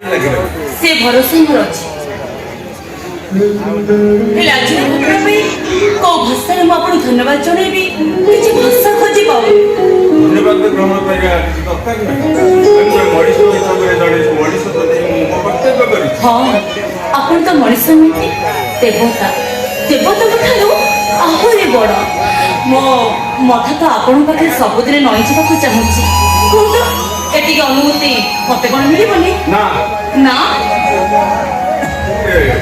से भरोसा मोर अच्छी आज घटना कौ भाषा में आपको धन्यवाद जनइबी किसी भाषा खोजी पाऊँ धन्यवाद ग्रहण करने दरकार नहीं हाँ आपन तो मनीष नुहति देवता देवता ठारू आहरी बड़ मो मथा तो आपण पाखे सबुदिन नई जावाक चाहूँगी कहतो एटिक अनुभूति मत कौन मिलबनी ना ना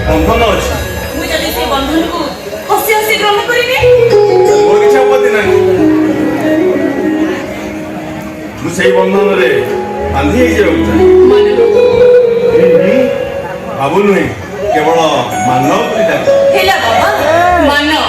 बंधन अच्छी मुझे से बंधन को हसी हसी ग्रहण करी मोर किसी आपत्ति नहीं मुझे बंधन रे बांधी बाबू नुहे केवल मानव हेला बाबा मानव